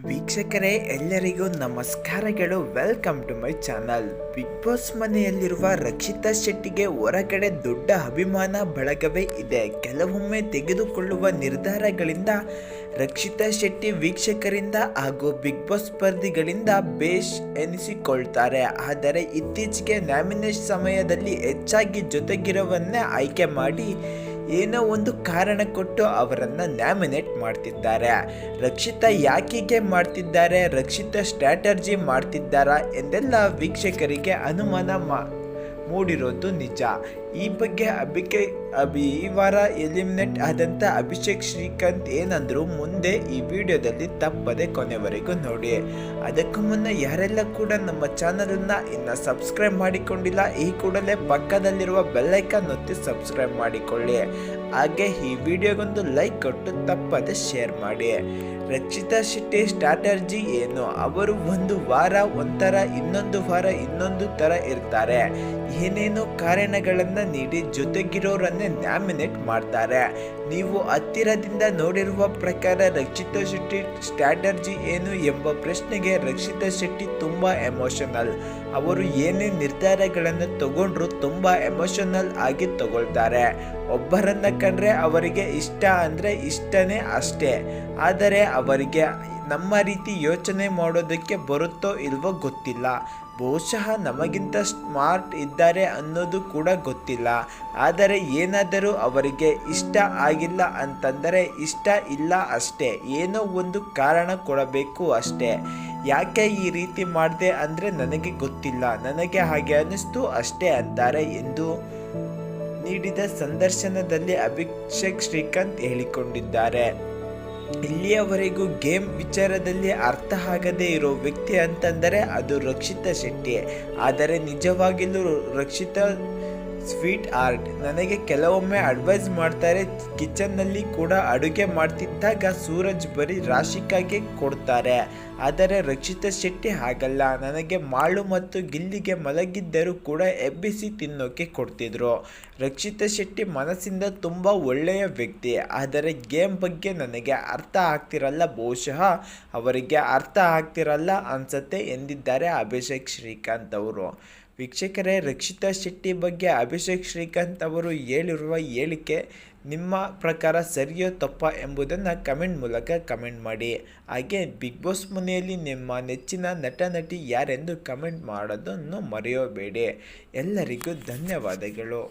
ವೀಕ್ಷಕರೇ, ಎಲ್ಲರಿಗೂ ನಮಸ್ಕಾರಗಳು. Welcome to my channel. Bigg Boss ಮನೆಯಲ್ಲಿರುವ ರಕ್ಷಿತಾ ಶೆಟ್ಟಿಗೆ ಹೊರಗಡೆ ದೊಡ್ಡ ಅಭಿಮಾನ ಬಳಗವೇ ಇದೆ. ಕೆಲವೊಮ್ಮೆ ತೆಗೆದುಕೊಳ್ಳುವ ನಿರ್ಧಾರಗಳಿಂದ ರಕ್ಷಿತಾ ಶೆಟ್ಟಿ ವೀಕ್ಷಕರಿಂದ ಹಾಗೂ ಬಿಗ್ ಬಾಸ್ ಸ್ಪರ್ಧಿಗಳಿಂದ ಬೇಷ್ ಎನಿಸಿಕೊಳ್ತಾರೆ. ಆದರೆ ಇತ್ತೀಚೆಗೆ ನಾಮಿನೇಷನ್ ಸಮಯದಲ್ಲಿ ಹೆಚ್ಚಾಗಿ ಜೊತೆಗಿರುವನ್ನೇ ಆಯ್ಕೆ ಮಾಡಿ ಏನೋ ಒಂದು ಕಾರಣ ಕೊಟ್ಟು ಅವರನ್ನು ನ್ಯಾಮಿನೇಟ್ ಮಾಡ್ತಿದ್ದಾರೆ. ರಕ್ಷಿತಾ ಯಾಕಿಗೆ ಮಾಡ್ತಿದ್ದಾರೆ, ರಕ್ಷಿತಾ ಸ್ಟ್ರಾಟರ್ಜಿ ಮಾಡ್ತಿದ್ದಾರಾ ಎಂದೆಲ್ಲ ವೀಕ್ಷಕರಿಗೆ ಅನುಮಾನ ಮೂಡಿರೋದು ನಿಜ. ಈ ಬಗ್ಗೆ ಈ ವಾರ ಎಲಿಮಿನೇಟ್ ಆದಂಥ ಅಭಿಷೇಕ್ ಶ್ರೀಕಾಂತ್ ಏನಂದ್ರು ಮುಂದೆ ಈ ವಿಡಿಯೋದಲ್ಲಿ ತಪ್ಪದೆ ಕೊನೆವರೆಗೂ ನೋಡಿ. ಅದಕ್ಕೂ ಮುನ್ನ ಯಾರೆಲ್ಲ ಕೂಡ ನಮ್ಮ ಚಾನಲನ್ನು ಇನ್ನು ಸಬ್ಸ್ಕ್ರೈಬ್ ಮಾಡಿಕೊಂಡಿಲ್ಲ, ಈ ಕೂಡಲೇ ಪಕ್ಕದಲ್ಲಿರುವ ಬೆಲ್ಲೈಕನ್ ಒತ್ತಿ ಸಬ್ಸ್ಕ್ರೈಬ್ ಮಾಡಿಕೊಳ್ಳಿ. ಹಾಗೆ ಈ ವಿಡಿಯೋಗೊಂದು ಲೈಕ್ ಕೊಟ್ಟು ತಪ್ಪದೆ ಶೇರ್ ಮಾಡಿ. ರಕ್ಷಿತಾ ಶೆಟ್ಟಿ ಸ್ಟ್ರಾಟರ್ಜಿ ಏನು? ಅವರು ಒಂದು ವಾರ ಒಂಥರ, ಇನ್ನೊಂದು ವಾರ ಇನ್ನೊಂದು ಥರ ಇರ್ತಾರೆ. ಏನೇನೋ ಕಾರಣಗಳನ್ನು ನೀಡಿ ಜೊತೆಗಿರೋರನ್ನೇ ನ್ಯಾಮಿನೇಟ್ ಮಾಡ್ತಾರೆ. ನೀವು ಹತ್ತಿರದಿಂದ ನೋಡಿರುವ ಪ್ರಕಾರ ರಕ್ಷಿತಾ ಶೆಟ್ಟಿ ಸ್ಟ್ರಾಟರ್ಜಿ ಏನು ಎಂಬ ಪ್ರಶ್ನೆಗೆ ರಕ್ಷಿತಾ ಶೆಟ್ಟಿ ತುಂಬ ಎಮೋಷನಲ್. ಅವರು ಏನೇ ನಿರ್ಧಾರಗಳನ್ನು ತಗೊಂಡ್ರು ತುಂಬ ಎಮೋಷನಲ್ ಆಗಿ ತಗೊಳ್ತಾರೆ. ಒಬ್ಬರನ್ನ ಕಂಡ್ರೆ ಅವರಿಗೆ ಇಷ್ಟ ಅಂದರೆ ಇಷ್ಟನೇ ಅಷ್ಟೇ. ಆದರೆ ಅವರಿಗೆ ನಮ್ಮ ರೀತಿ ಯೋಚನೆ ಮಾಡೋದಕ್ಕೆ ಬರುತ್ತೋ ಇಲ್ವೋ ಗೊತ್ತಿಲ್ಲ. ಬಹುಶಃ ನಮಗಿಂತ ಸ್ಮಾರ್ಟ್ ಇದ್ದಾರೆ ಅನ್ನೋದು ಕೂಡ ಗೊತ್ತಿಲ್ಲ. ಆದರೆ ಏನಾದರೂ ಅವರಿಗೆ ಇಷ್ಟ ಆಗಿಲ್ಲ ಅಂತಂದರೆ ಇಷ್ಟ ಇಲ್ಲ ಅಷ್ಟೇ. ಏನೋ ಒಂದು ಕಾರಣ ಕೊಡಬೇಕು ಅಷ್ಟೇ. ಯಾಕೆ ಈ ರೀತಿ ಮಾಡಿದೆ ಅಂದರೆ ನನಗೆ ಗೊತ್ತಿಲ್ಲ, ನನಗೆ ಹಾಗೆ ಅನ್ನಿಸ್ತು ಅಷ್ಟೇ ಅಂತಾರೆ ಎಂದು ನೀಡಿದ ಸಂದರ್ಶನದಲ್ಲಿ ಅಭಿಷೇಕ್ ಶ್ರೀಕಾಂತ್ ಹೇಳಿಕೊಂಡಿದ್ದಾರೆ. ಇಲ್ಲಿಯವರೆಗೂ ಗೇಮ್ ವಿಚಾರದಲ್ಲಿ ಅರ್ಥ ಆಗದೇ ಇರೋ ವ್ಯಕ್ತಿ ಅಂತಂದರೆ ಅದು ರಕ್ಷಿತಾ ಶೆಟ್ಟಿ. ಆದರೆ ನಿಜವಾಗಿಯೂ ರಕ್ಷಿತಾ ಸ್ವೀಟ್ ಆರ್ಟ್. ನನಗೆ ಕೆಲವೊಮ್ಮೆ ಅಡ್ವೈಸ್ ಮಾಡ್ತಾರೆ. ಕಿಚನ್ನಲ್ಲಿ ಕೂಡ ಅಡುಗೆ ಮಾಡ್ತಿದ್ದಾಗ ಸೂರಜ್ ಬರೀ ರಾಶಿಕಾಗೆ ಕೊಡ್ತಾರೆ. ಆದರೆ ರಕ್ಷಿತಾ ಶೆಟ್ಟಿ ಹಾಗಲ್ಲ. ನನಗೆ ಮಾಳು ಮತ್ತು ಗಿಲ್ಲಿಗೆ ಮಲಗಿದ್ದರೂ ಕೂಡ ಎಬ್ಬಿಸಿ ತಿನ್ನೋಕೆ ಕೊಡ್ತಿದ್ರು. ರಕ್ಷಿತಾ ಶೆಟ್ಟಿ ಮನಸ್ಸಿಂದ ತುಂಬ ಒಳ್ಳೆಯ ವ್ಯಕ್ತಿ. ಆದರೆ ಗೇಮ್ ಬಗ್ಗೆ ನನಗೆ ಅರ್ಥ ಆಗ್ತಿರಲ್ಲ, ಬಹುಶಃ ಅವರಿಗೆ ಅರ್ಥ ಆಗ್ತಿರಲ್ಲ ಅನ್ಸತ್ತೆ ಎಂದಿದ್ದಾರೆ ಅಭಿಷೇಕ್ ಶ್ರೀಕಾಂತ್ ಅವರು. ವೀಕ್ಷಕರೇ, ರಕ್ಷಿತಾ ಶೆಟ್ಟಿ ಬಗ್ಗೆ ಅಭಿಷೇಕ್ ಶ್ರೀಕಾಂತ್ ಅವರು ಹೇಳಿರುವ ಹೇಳಿಕೆ ನಿಮ್ಮ ಪ್ರಕಾರ ಸರಿಯೋ ತಪ್ಪಾ ಎಂಬುದನ್ನು ಕಮೆಂಟ್ ಮೂಲಕ ಕಮೆಂಟ್ ಮಾಡಿ. ಹಾಗೆ ಬಿಗ್ ಬಾಸ್ ಮನೆಯಲ್ಲಿ ನಿಮ್ಮ ನೆಚ್ಚಿನ ನಟ ನಟಿ ಯಾರೆಂದು ಕಮೆಂಟ್ ಮಾಡೋದನ್ನು ಮರೆಯಬೇಡಿ. ಎಲ್ಲರಿಗೂ ಧನ್ಯವಾದಗಳು.